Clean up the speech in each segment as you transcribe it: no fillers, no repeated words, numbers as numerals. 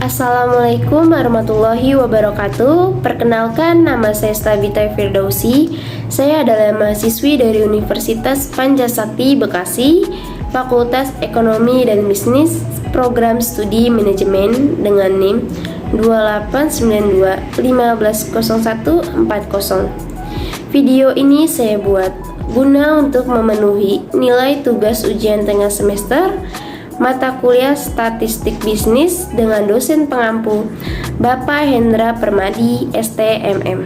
Assalamualaikum warahmatullahi wabarakatuh. Perkenalkan, nama saya Stabita Firdausi. Saya adalah mahasiswi dari Universitas Pancasakti Bekasi, Fakultas Ekonomi dan Bisnis, Program Studi Manajemen dengan NIM 2892150140. Video ini saya buat guna untuk memenuhi nilai tugas ujian tengah semester mata kuliah Statistik Bisnis dengan dosen pengampu Bapak Hendra Permadi, STMM.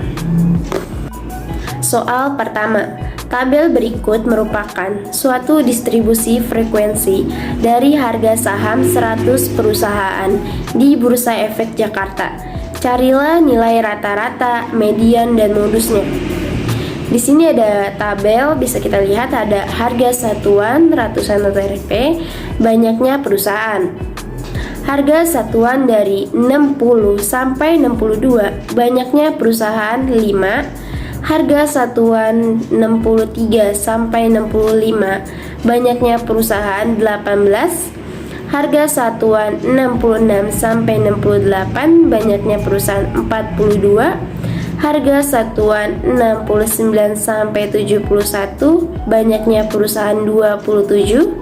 Soal pertama, tabel berikut merupakan suatu distribusi frekuensi dari harga saham 100 perusahaan di Bursa Efek Jakarta. Carilah nilai rata-rata, median, dan modusnya. Di sini ada tabel, bisa kita lihat ada harga satuan ratusan Rp, banyaknya perusahaan. Harga satuan dari 60 sampai 62, banyaknya perusahaan 5. Harga satuan 63 sampai 65, banyaknya perusahaan 18. Harga satuan 66 sampai 68, banyaknya perusahaan 42. Harga satuan 69 sampai 71, banyaknya perusahaan 27.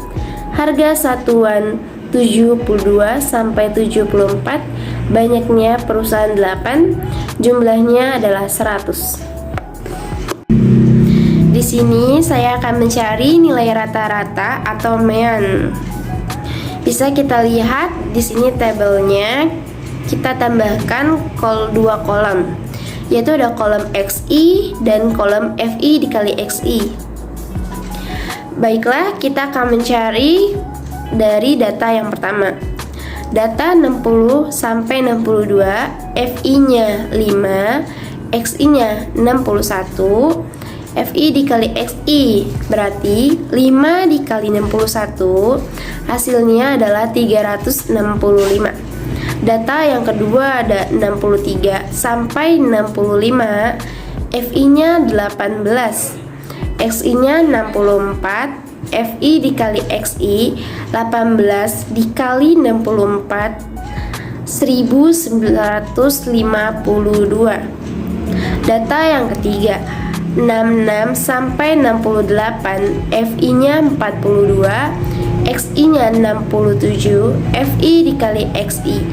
Harga satuan 72 sampai 74, banyaknya perusahaan 8. Jumlahnya adalah 100. Di sini saya akan mencari nilai rata-rata atau median. Bisa kita lihat di sini tabelnya. Kita tambahkan dua kolom, yaitu ada kolom XI dan kolom FI dikali XI. Baiklah, kita akan mencari dari data yang pertama. Data 60 sampai 62, FI-nya 5, XI-nya 61, FI dikali XI berarti 5 dikali 61, hasilnya adalah 365. Data yang kedua ada 63 sampai 65, FI-nya 18, XI-nya 64, FI dikali XI 18 dikali 64, 1952. Data yang ketiga 66 sampai 68, FI-nya 42, XI-nya 67, FI dikali XI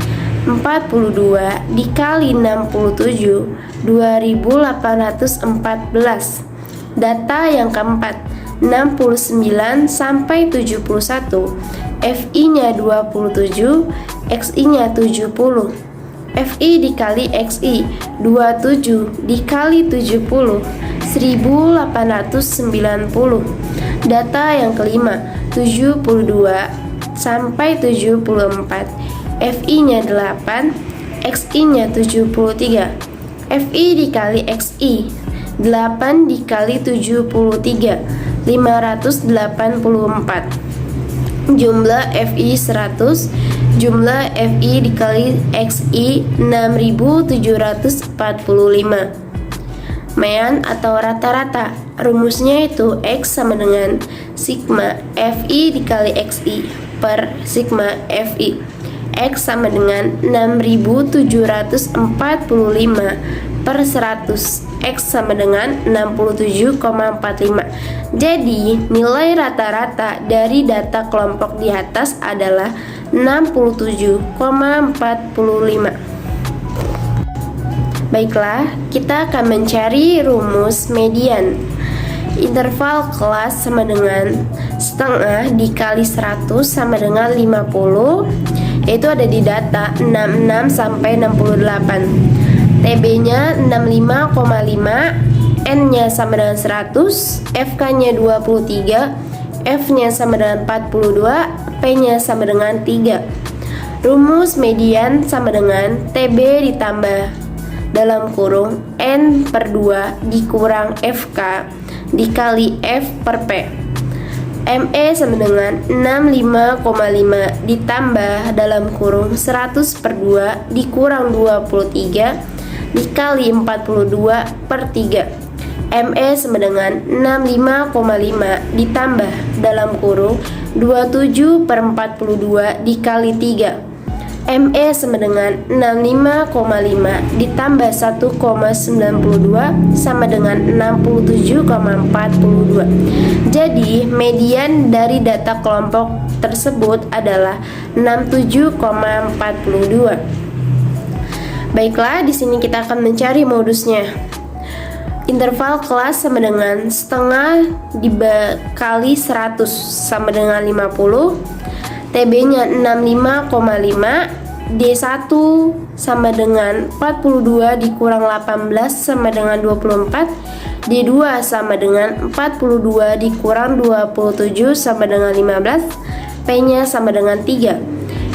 42 dikali 67, 2814. Data yang keempat 69 sampai 71, FI-nya 27, XI-nya 70, FI dikali XI 27 dikali 70, 1890. Data yang kelima 72 sampai 74, FI-nya 8, XI-nya 73, FI dikali XI 8 dikali 73, 584. Jumlah FI 100, jumlah FI dikali XI 6745. Median atau rata-rata, rumusnya itu X sama dengan sigma FI dikali XI per sigma FI. X sama dengan 6745 per 100, X sama dengan 67,45. Jadi nilai rata-rata dari data kelompok di atas adalah 67,45. Baiklah, kita akan mencari rumus median. Interval kelas sama dengan setengah dikali 100 sama dengan 50, yaitu ada di data 66 sampai 68. TB-nya 65,5, N-nya sama dengan 100, FK-nya 23, F-nya sama dengan 42, P-nya sama dengan 3. Rumus median sama dengan TB ditambah dalam kurung N per 2 dikurang FK dikali F per P. ME sama dengan 65,5 ditambah dalam kurung 100 per 2 dikurang 23 dikali 42 per 3. ME sama dengan 65,5 ditambah dalam kurung 27 per 42 dikali 3 ME sama dengan 65,5 ditambah 1,92 sama dengan 67,42. Jadi median dari data kelompok tersebut adalah 67,42. Baiklah, di sini kita akan mencari modusnya. Interval kelas sama dengan setengah dikali 100 sama dengan 50. TB-nya 65,5. D1 sama dengan 42 dikurang 18 sama dengan 24. D2 sama dengan 42 dikurang 27 sama dengan 15. P-nya sama dengan 3.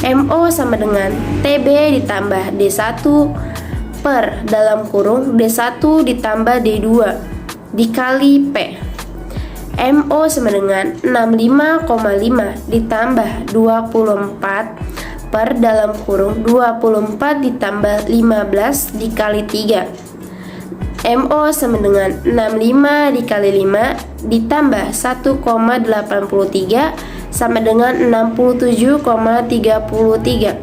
MO sama dengan TB ditambah D1 per dalam kurung D1 ditambah D2 dikali P. MO sama dengan 65,5 ditambah 24 per dalam kurung 24 ditambah 15 dikali 3. MO sama dengan 65 dikali 5 ditambah 1,83 sama dengan 67,33.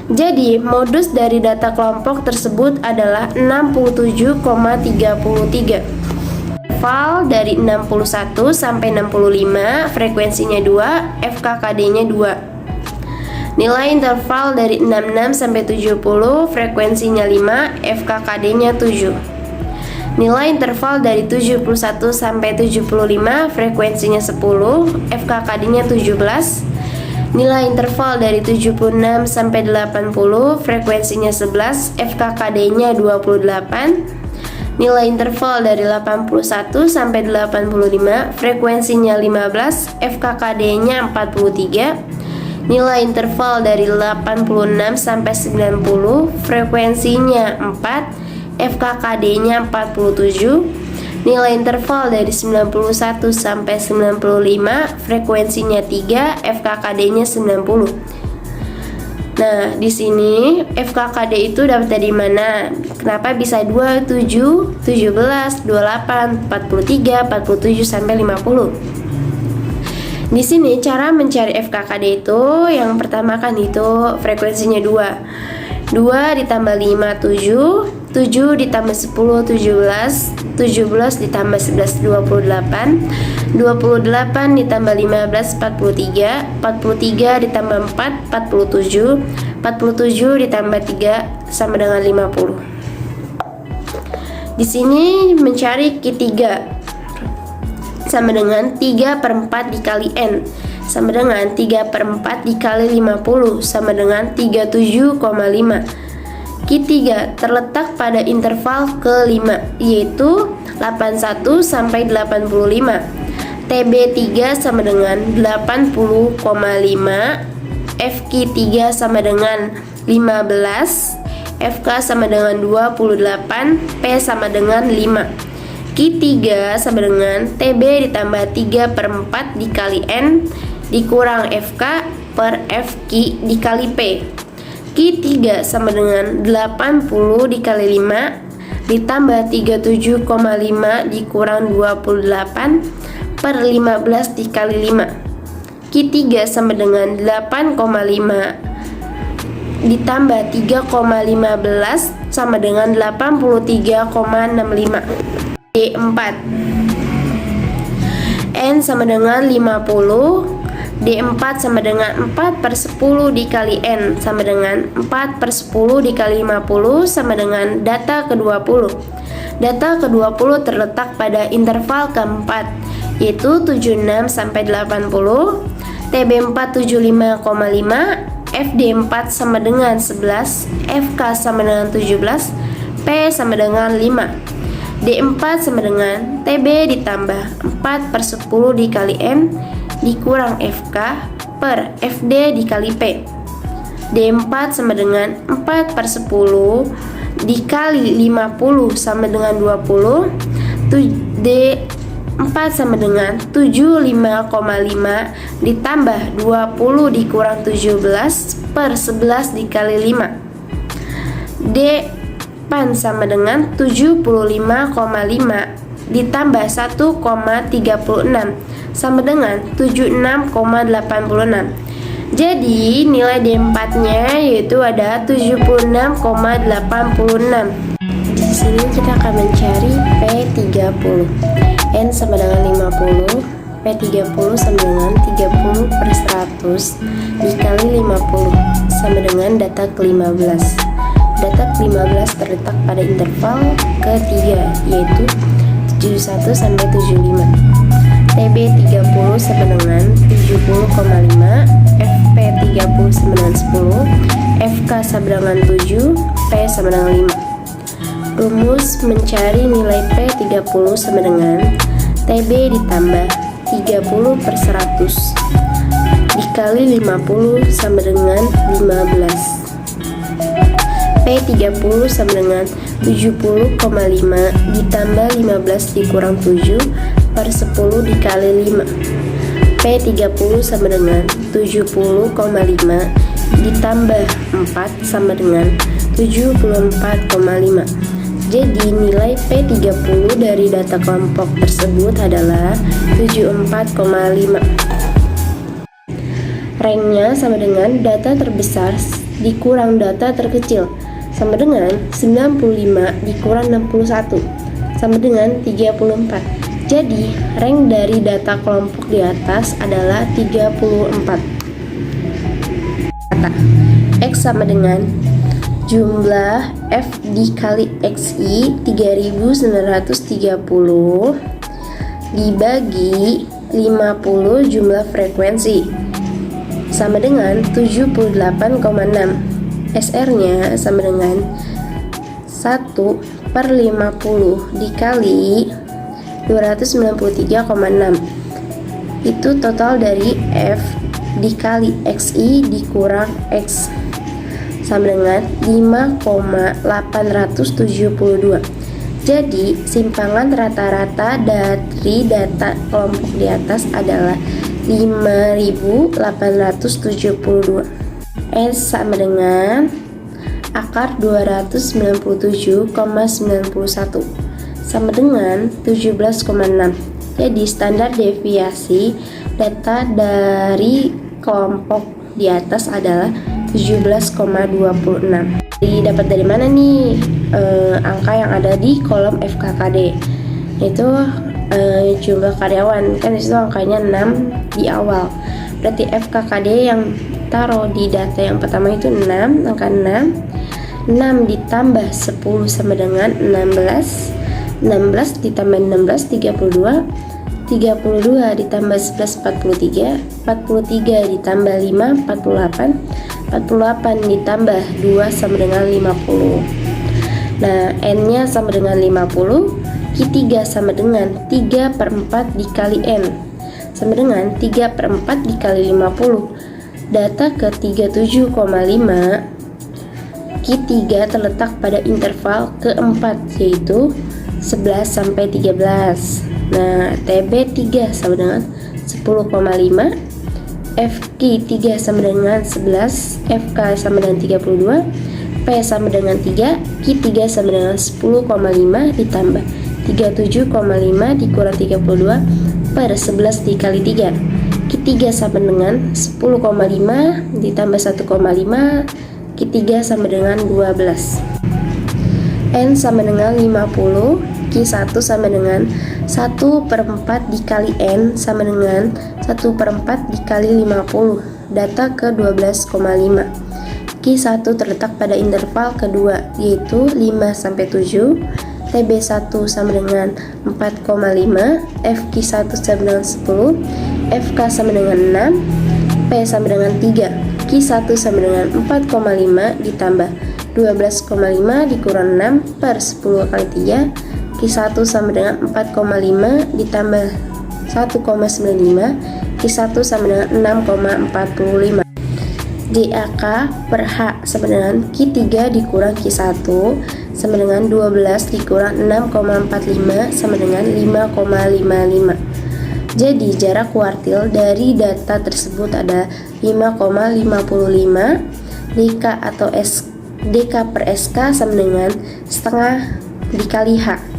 Jadi modus dari data kelompok tersebut adalah 67,33. Interval dari 61 sampai 65, frekuensinya 2, FKKD-nya 2. Nilai interval dari 66 sampai 70, frekuensinya 5, FKKD-nya 7. Nilai interval dari 71 sampai 75, frekuensinya 10, FKKD-nya 17. Nilai interval dari 76 sampai 80, frekuensinya 11, FKKD-nya 28. Nilai interval dari 81 sampai 85, frekuensinya 15, FKKD-nya 43. Nilai interval dari 86 sampai 90, frekuensinya 4, FKKD-nya 47. Nilai interval dari 91 sampai 95, frekuensinya 3, FKKD-nya 90. Nah, di sini FKKD itu dapat dari mana? Kenapa bisa 27, 17, 28, 43, 47 sampai 50? Di sini cara mencari FKKD itu yang pertama kan itu frekuensinya 2. 2 ditambah 5 7, 7 ditambah 10 17, 17 ditambah 11 28, 28 ditambah 15 43, 43 ditambah 4 47, 47 ditambah 3 sama dengan 50. Di sini mencari Q3 sama dengan 3/4 dikali N sama dengan 3/4 dikali 50 sama dengan 37,5. Q3 terletak pada interval ke-5 yaitu 81 sampai 85. TB3 sama dengan 80,5. FQ3 sama dengan 15. FK sama dengan 28. P sama dengan 5. Q3 sama dengan TB ditambah 3/4 dikali N dikurang FK per FQ dikali P. Q3 sama dengan 80 dikali 5 ditambah 37,5 dikurang 28 per 15 dikali 5. Q3 sama dengan 8,5 ditambah 3,15 sama dengan 83,65. D4 N sama dengan 50. D4 sama dengan 4/10 dikali N sama dengan 4/10 dikali 50 sama dengan data ke-20. Data ke-20 terletak pada interval keempat yaitu 76 sampai 80. TB4 75,5. FD4 sama dengan 11. FK sama dengan 17. P sama dengan 5. D4 sama dengan TB ditambah 4/10 dikali N dikurang FK per FD dikali P. D4 sama dengan 4/10 dikali 50 sama dengan 20. D4 sama dengan 75,5 ditambah 20 dikurang 17 per 11 dikali 5. D4 sama dengan 75,5 ditambah 1,36 sama dengan 76,86. Jadi nilai D4-nya yaitu ada 76,86. Di sini kita akan mencari P30. N sama dengan 50, P30 sama dengan 30 per 100 dikali 50 sama dengan data ke-15. Data ke-15 terletak pada interval ketiga yaitu 71 sampai 75. TB30 sama dengan 70,5, FP30 sama dengan 10, FK sama dengan 7, P sama dengan 5. Rumus mencari nilai P30 sama dengan TB ditambah 30 per 100 dikali 50 sama dengan 15. P30 sama dengan 70,5 ditambah 15 dikurang 7 per 10 dikali 5. P30 sama dengan 70,5 ditambah 4 sama dengan 74,5. Jadi nilai P30 dari data kelompok tersebut adalah 74,5. Ranknya sama dengan data terbesar dikurang data terkecil sama dengan 95 dikurang 61 sama dengan 34. Jadi rank dari data kelompok di atas adalah 34. Kata X sama dengan jumlah F dikali XI 3930 dibagi 50 jumlah frekuensi sama dengan 78,6. SR-nya sama dengan 1 per 50 dikali 293,6. Itu total dari F dikali XI dikurang X sama dengan 5,872. Jadi simpangan rata-rata dari data kelompok di atas adalah 5.872. S sama dengan akar 297,91 sama dengan 17,6. Jadi standar deviasi data dari kelompok di atas adalah 17,26. Jadi dapat dari mana nih angka yang ada di kolom FKKD? Itu jumlah karyawan, kan disitu angkanya 6 di awal. Berarti FKKD yang taruh di data yang pertama itu 6, angka 6. 6 ditambah 10 sama dengan 16. 16 ditambah 16 32. 32 ditambah 11 43. 43 ditambah 5 48. 48 ditambah 2 sama dengan 50. Nah, N-nya sama dengan 50. Q3 sama dengan 3 per 4 dikali N sama dengan 3 per 4 dikali 50. Data ke 37,5. Q3 terletak pada interval keempat yaitu 11 sampai 13. Nah, TB3 sama dengan 10,5. FQ3 sama dengan 11, FK sama dengan 32, P sama dengan 3, Q3 sama dengan 10,5 ditambah 37,5 dikurang 32 per 11 dikali 3. Q3 sama dengan 10,5 ditambah 1,5, Q3 sama dengan 12. N sama dengan 50, Q1 sama dengan 1 per 4 dikali N sama dengan 1 per 4 dikali 50. Data ke 12,5. Q1 terletak pada interval kedua yaitu 5 sampai 7. TB1 sama dengan 4,5. FQ1 sama dengan 10. FK sama dengan 6. P sama dengan 3. Q1 sama dengan 4,5 ditambah 12,5 dikurang 6 per 10 kali 3. Q1 sama dengan 4,5 ditambah 1,95. Q1 sama dengan 6,45. DAK per H sama dengan Q3 dikurang Q1 sama dengan 12 dikurang 6,45 sama dengan 5,55. Jadi jarak kuartil dari data tersebut ada 5,55. DK atau DK per SK sama dengan setengah dikali H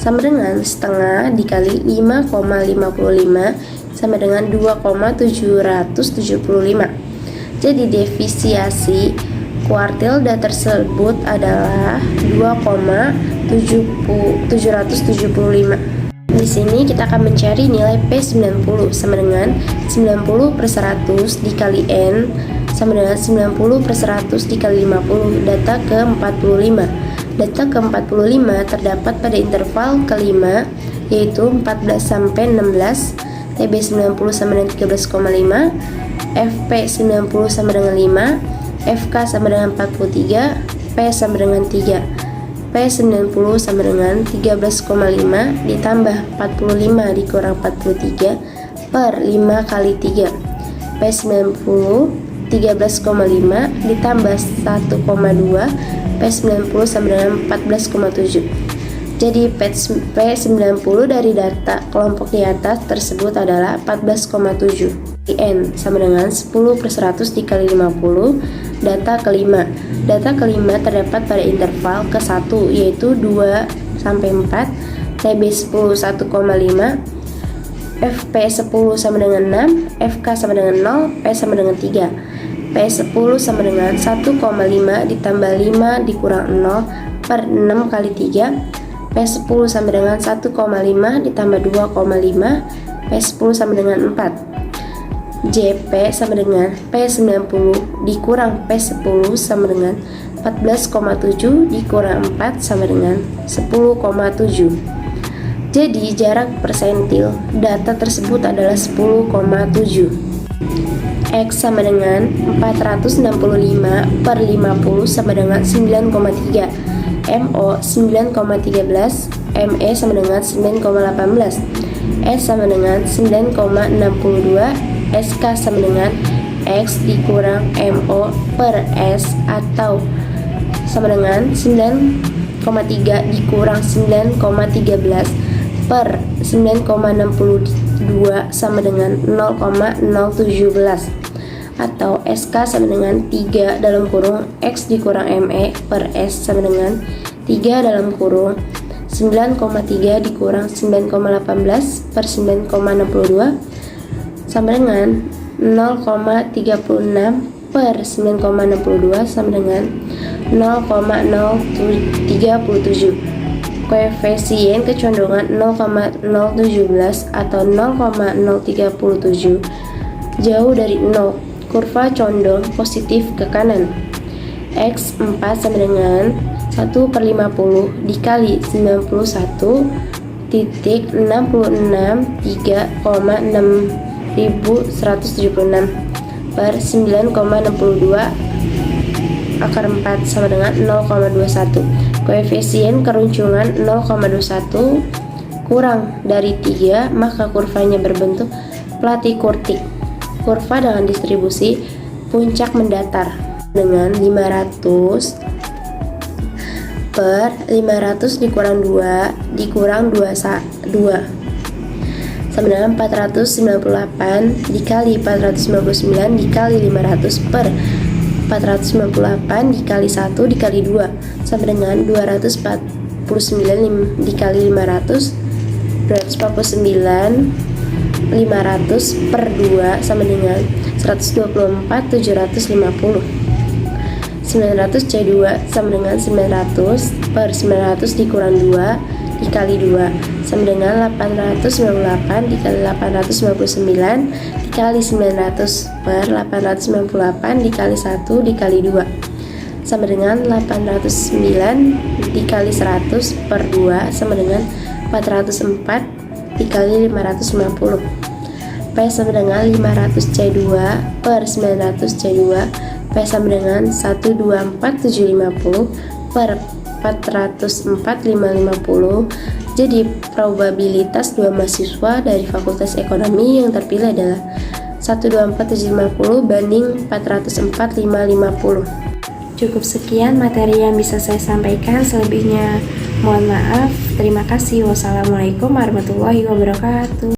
sama dengan setengah dikali 5,55 sama dengan 2,775. Jadi defisiasi kuartil data tersebut adalah 2,775. Di sini kita akan mencari nilai P90 sama dengan 90/100 dikali N sama dengan 90/100 dikali 50. Data ke-45. Data ke-45 terdapat pada interval kelima, yaitu 14 sampai 16. TB90 sama dengan 13,5, FP90 sama dengan 5, FK sama dengan 43, P sama dengan 3. P90 sama dengan 13,5 ditambah 45 dikurang 43 per 5 kali 3. P90 13,5 ditambah 1,2, P90 sama dengan 14,7. Jadi P90 dari data kelompok di atas tersebut adalah 14,7. N sama dengan 10/100 dikali 50. Data kelima. Data kelima terdapat pada interval ke-1, yaitu 2 sampai 4. TB10 1,5, FP10 sama dengan 6, FK sama dengan 0, P sama dengan 3. P10 sama dengan 1,5 ditambah 5 dikurang 0 per 6 kali 3. P10 sama dengan 1,5 ditambah 2,5, P10 sama dengan 4. JP sama dengan P90 dikurang P10 sama dengan 14,7 dikurang 4 sama dengan 10,7. Jadi jarak persentil data tersebut adalah 10,7. X sama dengan 465 per 50 sama dengan 9,3. MO 9,13, ME sama dengan 9,18, S sama dengan 9,62, SK sama dengan X dikurang MO per S atau sama dengan 9,3 dikurang 9,13 per 9,62 sama dengan 0,017 atau SK sama dengan 3 dalam kurung X dikurang ME per S sama dengan 3 dalam kurung 9,3 dikurang 9,18 per 9,62 sama dengan 0,36 per 9,62 sama dengan 0,037. Koefisien kecondongan 0,017 atau 0,037 jauh dari 0. Kurva condong positif ke kanan. X 4 sama dengan 1/50 dikali 91,66,3,6176 per 9,62 akar 4 sama dengan 0,21. Koefisien keruncingan 0,21 kurang dari 3, maka kurvanya berbentuk platykurtik. Kurva dengan distribusi puncak mendatar dengan 500 per 500 dikurang 2 dikurang 2 sama dengan 498 dikali 499 dikali 500 per 498 dikali 1 dikali 2 sama dengan 249 dikali 500, 249 500 per 2 sama dengan 124 750. 900 C2 sama dengan 900 per 900 dikurang 2 dikali 2 sama dengan 898 dikali 899 dikali 900 per 898 dikali 1 dikali 2 sama dengan 809 dikali 100 per 2 sama dengan 404 dikali 550. P sama dengan 500 C2 per 900 C2, P sama dengan 124750 per 404550. Jadi probabilitas dua mahasiswa dari Fakultas Ekonomi yang terpilih adalah 124750 banding 404550. Cukup sekian materi yang bisa saya sampaikan, selebihnya mohon maaf. Terima kasih. Wassalamualaikum warahmatullahi wabarakatuh.